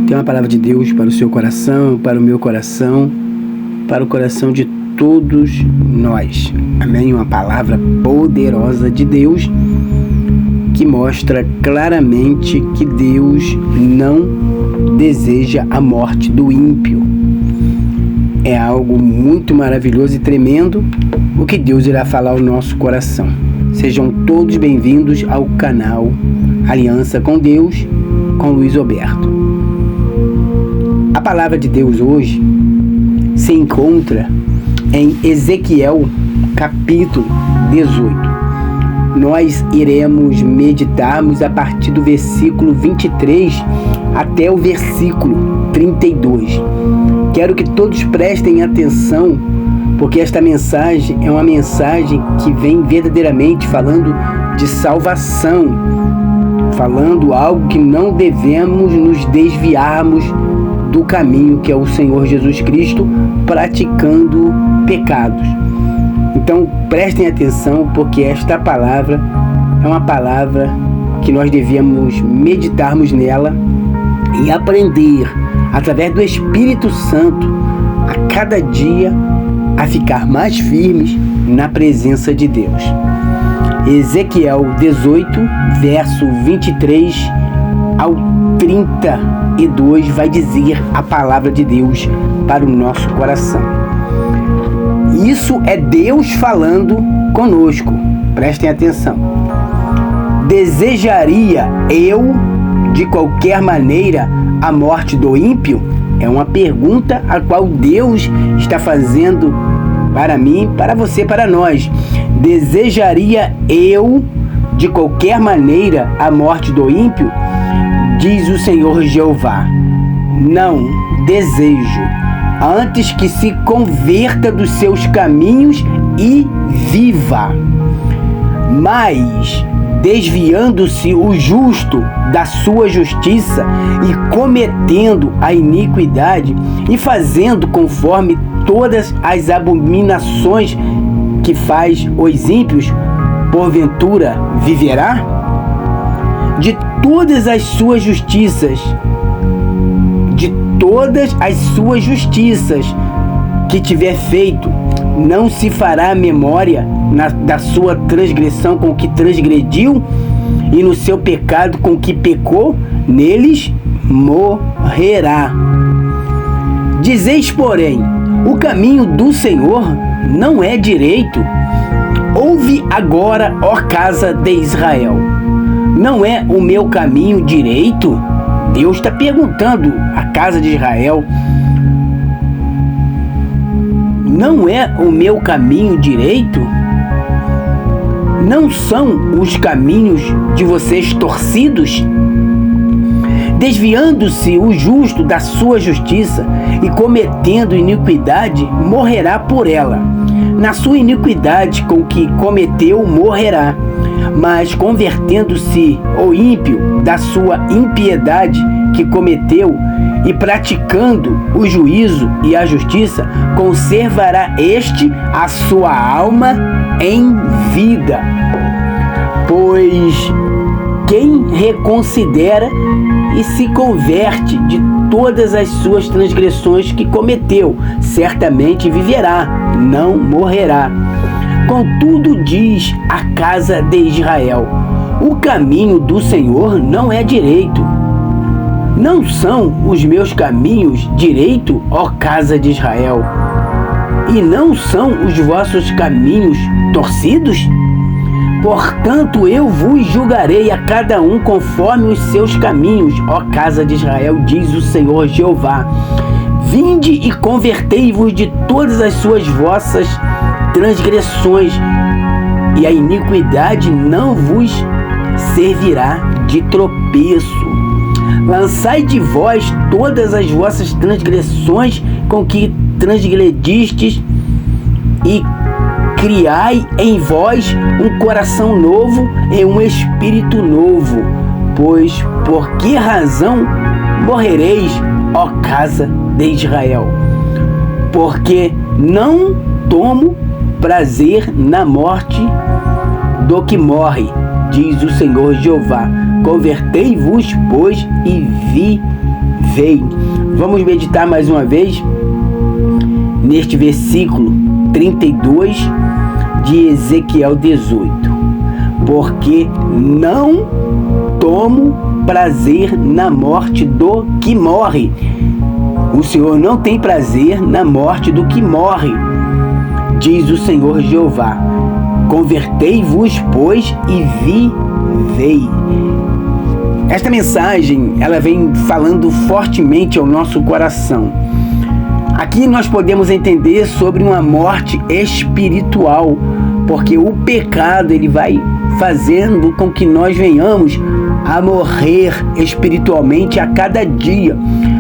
Tem uma palavra de Deus para o seu coração, para o meu coração, para o coração de todos nós. Amém? Uma palavra poderosa de Deus que mostra claramente que Deus não deseja a morte do ímpio. É algo muito maravilhoso e tremendo o que Deus irá falar ao nosso coração. Sejam todos bem-vindos ao canal Aliança com Deus, com Luiz Roberto. A palavra de Deus hoje se encontra em Ezequiel, capítulo 18. Nós iremos meditarmos a partir do versículo 23 até o versículo 32. Quero que todos prestem atenção, porque esta mensagem é uma mensagem que vem verdadeiramente falando de salvação, falando algo que não devemos nos desviarmos do caminho que é o Senhor Jesus Cristo, praticando pecados. Então prestem atenção, porque esta palavra é uma palavra que nós devemos meditarmos nela e aprender, através do Espírito Santo, a cada dia a ficar mais firmes na presença de Deus. Ezequiel 18, verso 23 ao 32 vai dizer a palavra de Deus para o nosso coração. Isso é Deus falando conosco. Prestem atenção. Desejaria eu, de qualquer maneira, a morte do ímpio? É uma pergunta a qual Deus está fazendo para mim, para você, para nós. Desejaria eu, de qualquer maneira, a morte do ímpio? Diz o Senhor Jeová: não desejo, antes que se converta dos seus caminhos e viva. Mas, desviando-se o justo da sua justiça e cometendo a iniquidade e fazendo conforme todas as abominações que faz os ímpios, porventura viverá? De todas as suas justiças, que tiver feito, não se fará memória da sua transgressão com que transgrediu, e no seu pecado com que pecou, neles morrerá. Dizeis, porém, o caminho do Senhor não é direito. Ouve agora, ó casa de Israel. Não é o meu caminho direito? Deus está perguntando à casa de Israel. Não é o meu caminho direito? Não são os caminhos de vocês torcidos? Desviando-se o justo da sua justiça e cometendo iniquidade, morrerá por ela. Na sua iniquidade com que cometeu, morrerá. Mas convertendo-se o ímpio da sua impiedade que cometeu e praticando o juízo e a justiça, conservará este a sua alma em vida. Pois quem reconsidera e se converte de todas as suas transgressões que cometeu, certamente viverá, não morrerá. Contudo, diz a casa de Israel: o caminho do Senhor não é direito. Não são os meus caminhos direito, ó casa de Israel? E não são os vossos caminhos torcidos? Portanto, eu vos julgarei a cada um conforme os seus caminhos, ó casa de Israel, diz o Senhor Jeová. Vinde e convertei-vos de todas as suas vossas transgressões, e a iniquidade não vos servirá de tropeço. Lançai de vós todas as vossas transgressões com que transgredistes, e criai em vós um coração novo e um espírito novo. Pois por que razão morrereis, ó casa de Israel? Porque não tomo prazer na morte do que morre, diz o Senhor Jeová. Convertei-vos, pois, e veio. Vamos meditar mais uma vez neste versículo 32 de Ezequiel 18. Porque não tomo prazer na morte do que morre. O Senhor não tem prazer na morte do que morre, diz o Senhor Jeová. Convertei-vos, pois, e vivei. Esta mensagem, ela vem falando fortemente ao nosso coração. Aqui nós podemos entender sobre uma morte espiritual, porque o pecado, ele vai fazendo com que nós venhamos a morrer espiritualmente a cada dia,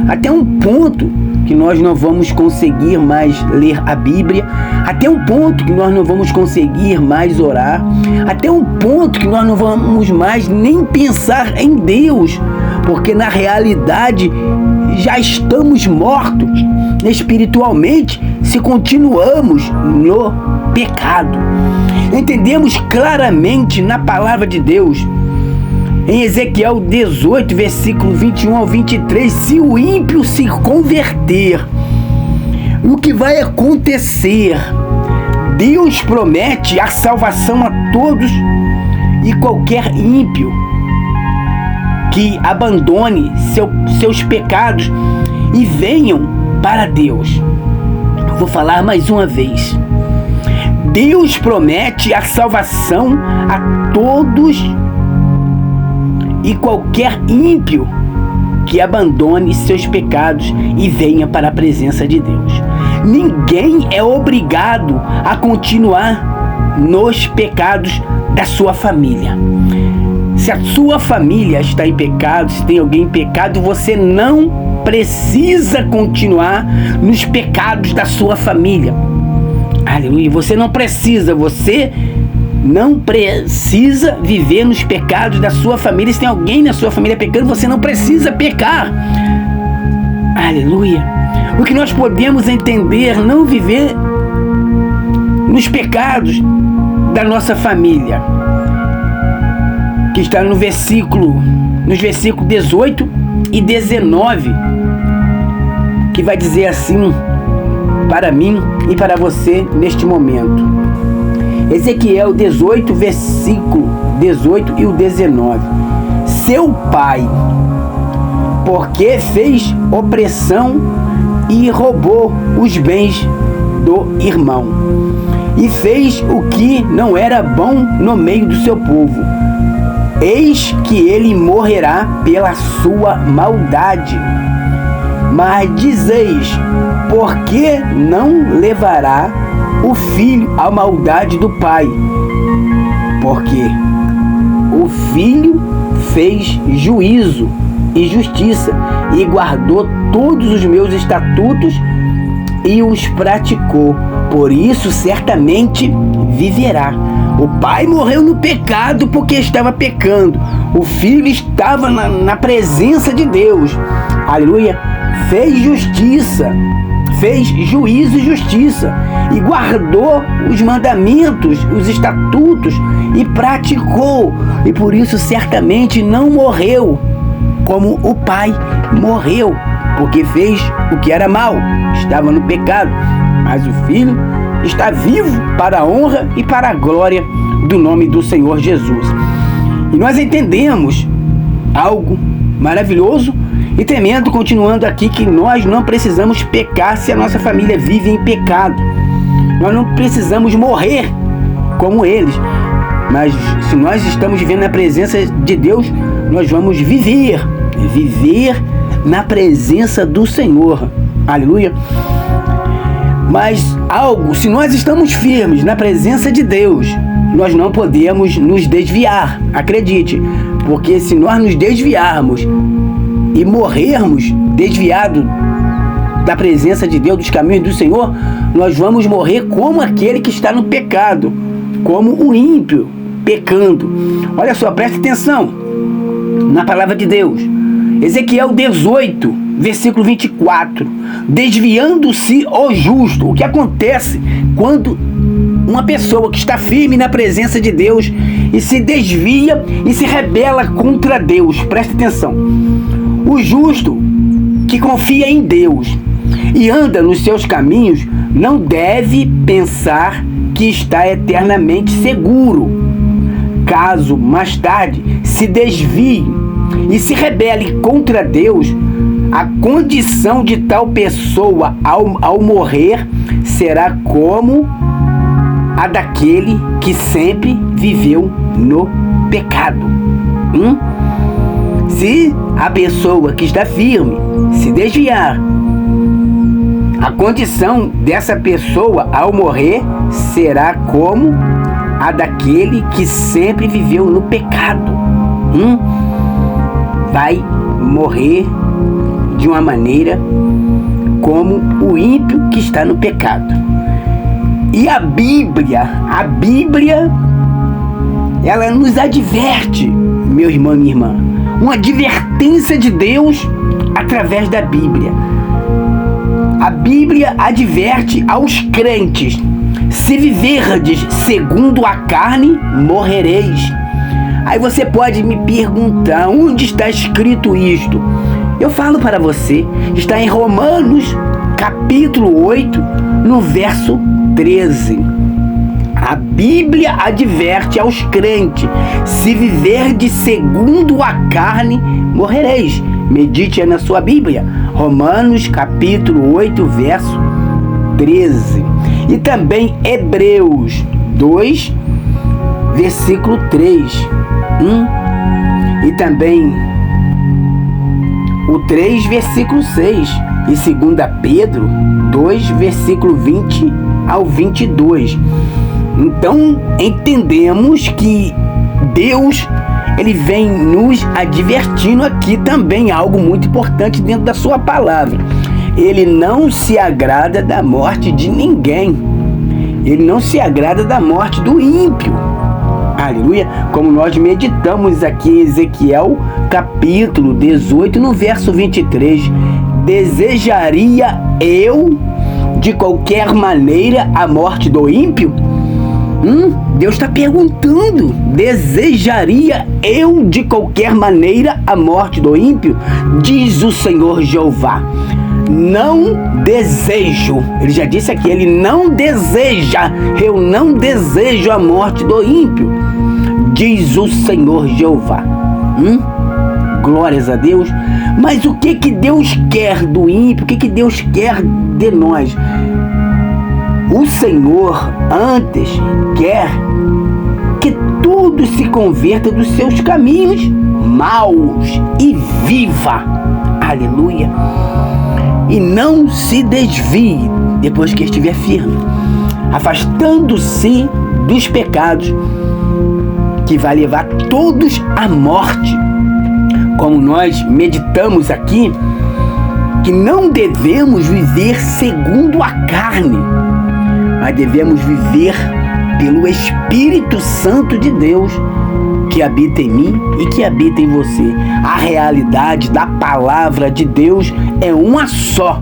até um ponto que nós não vamos conseguir mais ler a Bíblia, até um ponto que nós não vamos conseguir mais orar, até um ponto que nós não vamos mais nem pensar em Deus, porque na realidade já estamos mortos espiritualmente se continuamos no pecado. Entendemos claramente na palavra de Deus, em Ezequiel 18, versículo 21 ao 23, se o ímpio se converter, o que vai acontecer? Deus promete a salvação a todos e qualquer ímpio que abandone seus pecados e venham para Deus. Vou falar mais uma vez. Deus promete a salvação a todos e qualquer ímpio que abandone seus pecados e venha para a presença de Deus. Ninguém é obrigado a continuar nos pecados da sua família. Se a sua família está em pecado, se tem alguém em pecado, você não precisa continuar nos pecados da sua família. Aleluia. Você não precisa viver nos pecados da sua família. Se tem alguém na sua família pecando, você não precisa pecar. Aleluia. O que nós podemos entender, não viver nos pecados da nossa família, que está nos versículos 18 e 19, que vai dizer assim para mim e para você neste momento. Ezequiel 18, versículo 18 e o 19. Seu pai, porque fez opressão e roubou os bens do irmão, e fez o que não era bom no meio do seu povo, eis que ele morrerá pela sua maldade. Mas dizeis, por que não levará o filho à maldade do pai? Porque o filho fez juízo e justiça e guardou todos os meus estatutos e os praticou. Por isso certamente viverá. O pai morreu no pecado porque estava pecando. O filho estava na presença de Deus. Aleluia. Fez justiça, fez juízo e justiça, e guardou os mandamentos, os estatutos, e praticou, e por isso certamente não morreu como o pai morreu, porque fez o que era mal, estava no pecado, mas o filho está vivo para a honra e para a glória do nome do Senhor Jesus. E nós entendemos algo maravilhoso e tremendo, continuando aqui, que nós não precisamos pecar se a nossa família vive em pecado. Nós não precisamos morrer como eles, mas se nós estamos vivendo na presença de Deus, nós vamos viver na presença do Senhor. Aleluia. Mas se nós estamos firmes na presença de Deus, nós não podemos nos desviar, acredite, porque se nós nos desviarmos e morrermos desviado da presença de Deus, dos caminhos do Senhor, nós vamos morrer como aquele que está no pecado, como o ímpio pecando. Olha só, preste atenção na palavra de Deus. Ezequiel 18, versículo 24. Desviando-se o justo. O que acontece quando uma pessoa que está firme na presença de Deus e se desvia e se rebela contra Deus? Preste atenção. O justo, que confia em Deus e anda nos seus caminhos não deve pensar que está eternamente seguro. Caso mais tarde se desvie e se rebele contra Deus, a condição de tal pessoa ao morrer será como a daquele que sempre viveu no pecado. Se a pessoa que está firme se desviar, a condição dessa pessoa ao morrer será como a daquele que sempre viveu no pecado. Vai morrer de uma maneira como o ímpio que está no pecado. E a Bíblia, ela nos adverte, meu irmão e minha irmã, uma advertência de Deus através da Bíblia. A Bíblia adverte aos crentes: se viverdes segundo a carne, morrereis. Aí você pode me perguntar, onde está escrito isto? Eu falo para você, está em Romanos, capítulo 8, no verso 13. A Bíblia adverte aos crentes: se viverdes segundo a carne, morrereis. Medite na sua Bíblia, Romanos capítulo 8, verso 13. E também Hebreus 2, versículo 3. E também o 3, versículo 6. E 2 Pedro 2, versículo 20 ao 22. Então, entendemos que Deus, ele vem nos advertindo aqui também algo muito importante dentro da sua palavra. Ele não se agrada da morte de ninguém. Ele não se agrada da morte do ímpio. Aleluia. Como nós meditamos aqui em Ezequiel, capítulo 18, no verso 23. Desejaria eu, de qualquer maneira, a morte do ímpio? Deus está perguntando: desejaria eu de qualquer maneira a morte do ímpio? Diz o Senhor Jeová: não desejo. Ele já disse aqui, ele não deseja. Eu não desejo a morte do ímpio, diz o Senhor Jeová. Glórias a Deus. Mas o que Deus quer do ímpio? O que Deus quer de nós? O Senhor antes quer que todos se convertam dos seus caminhos maus e viva. Aleluia. E não se desvie depois que estiver firme, afastando-se dos pecados que vai levar todos à morte. Como nós meditamos aqui, que não devemos viver segundo a carne, mas devemos viver pelo Espírito Santo de Deus que habita em mim e que habita em você. A realidade da palavra de Deus é uma só: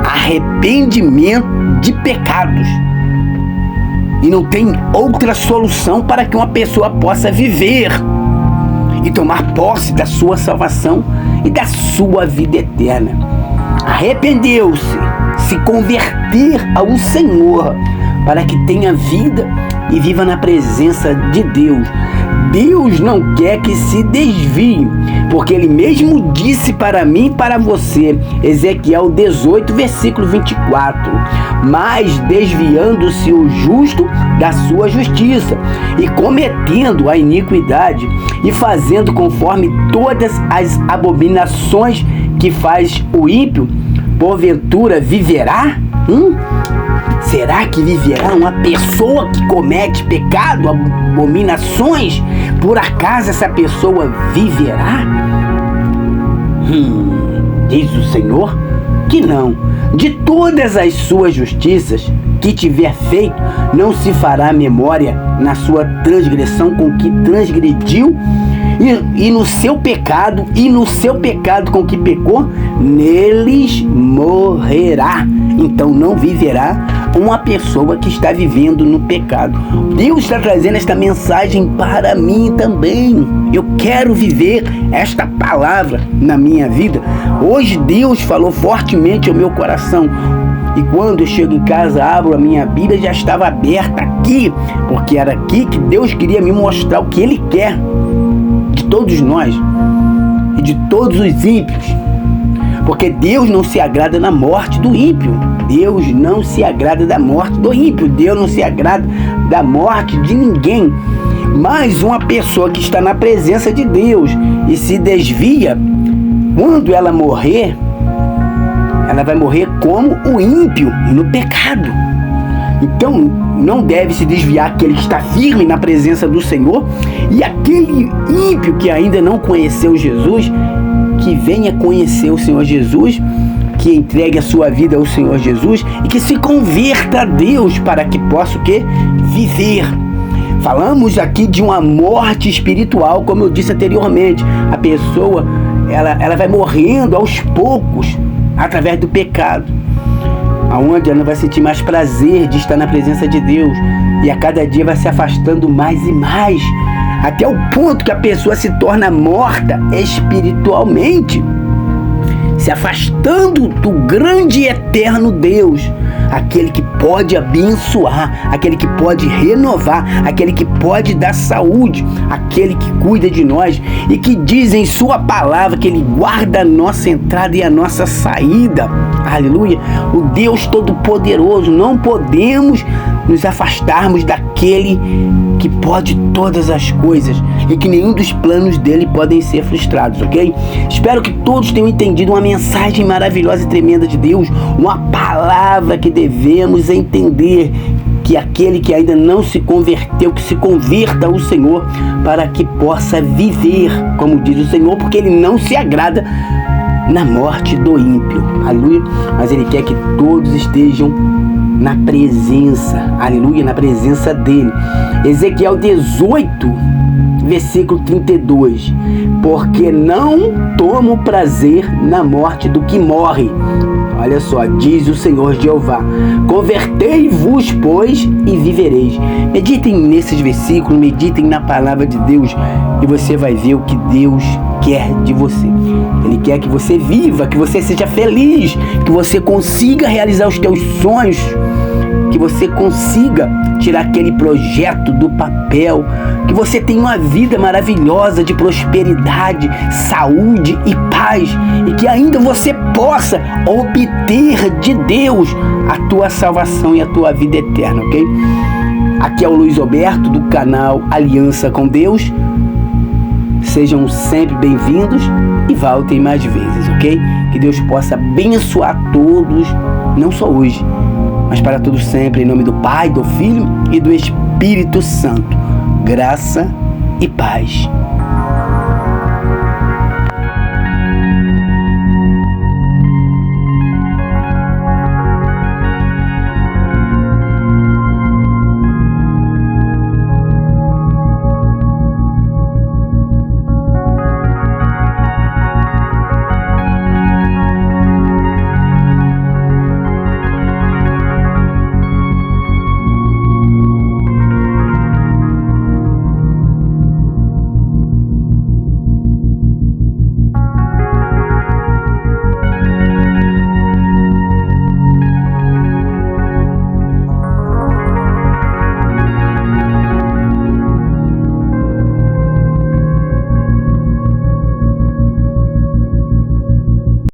arrependimento de pecados. E não tem outra solução para que uma pessoa possa viver e tomar posse da sua salvação e da sua vida eterna. Arrependeu-se, se converter ao Senhor, para que tenha vida e viva na presença de Deus. Deus não quer que se desvie, porque Ele mesmo disse para mim e para você, Ezequiel 18, versículo 24: mas desviando-se o justo da sua justiça, e cometendo a iniquidade, e fazendo conforme todas as abominações que faz o ímpio, porventura viverá? Será que viverá uma pessoa que comete pecado, abominações? Por acaso essa pessoa viverá? Diz o Senhor que não. De todas as suas justiças que tiver feito, não se fará memória na sua transgressão com que transgrediu, e no seu pecado com que pecou, neles morrerá. Então não viverá uma pessoa que está vivendo no pecado. Deus está trazendo esta mensagem para mim também. Eu quero viver esta palavra na minha vida. Hoje Deus falou fortemente ao meu coração. E quando eu chego em casa, abro a minha Bíblia, já estava aberta aqui, porque era aqui que Deus queria me mostrar o que Ele quer de todos nós e de todos os ímpios. Porque Deus não se agrada na morte do ímpio. Deus não se agrada da morte do ímpio. Deus não se agrada da morte de ninguém. Mas uma pessoa que está na presença de Deus e se desvia, quando ela morrer, ela vai morrer como o ímpio no pecado. Então não deve se desviar aquele que está firme na presença do Senhor, e aquele ímpio que ainda não conheceu Jesus, que venha conhecer o Senhor Jesus, que entregue a sua vida ao Senhor Jesus e que se converta a Deus para que possa o quê? Viver. Falamos aqui de uma morte espiritual, como eu disse anteriormente. A pessoa, ela vai morrendo aos poucos através do pecado, aonde ela não vai sentir mais prazer de estar na presença de Deus, e a cada dia vai se afastando mais e mais, até o ponto que a pessoa se torna morta espiritualmente, se afastando do grande e eterno Deus, aquele que pode abençoar, aquele que pode renovar, aquele que pode dar saúde, aquele que cuida de nós e que diz em sua palavra que Ele guarda a nossa entrada e a nossa saída. Aleluia! O Deus Todo-Poderoso. Não podemos nos afastarmos daquele que pode todas as coisas e que nenhum dos planos dele podem ser frustrados, ok? Espero que todos tenham entendido uma mensagem maravilhosa e tremenda de Deus, uma palavra que devemos entender, que aquele que ainda não se converteu, que se converta ao Senhor para que possa viver, como diz o Senhor, porque Ele não se agrada na morte do ímpio, aleluia, mas Ele quer que todos estejam na presença, aleluia, na presença dele. Ezequiel 18, versículo 32, porque não tomo prazer na morte do que morre. Olha só, diz o Senhor Jeová, convertei-vos, pois, e vivereis. Meditem nesses versículos, meditem na palavra de Deus, e você vai ver o que Deus quer de você. Ele quer que você viva, que você seja feliz, que você consiga realizar os teus sonhos, que você consiga tirar aquele projeto do papel, que você tenha uma vida maravilhosa de prosperidade, saúde e paz, e que ainda você possa obter de Deus a tua salvação e a tua vida eterna, ok? Aqui é o Luiz Roberto do canal Aliança com Deus. Sejam sempre bem-vindos e voltem mais vezes, ok? Que Deus possa abençoar todos, não só hoje, mas para todos sempre, em nome do Pai, do Filho e do Espírito Santo. Graça e paz.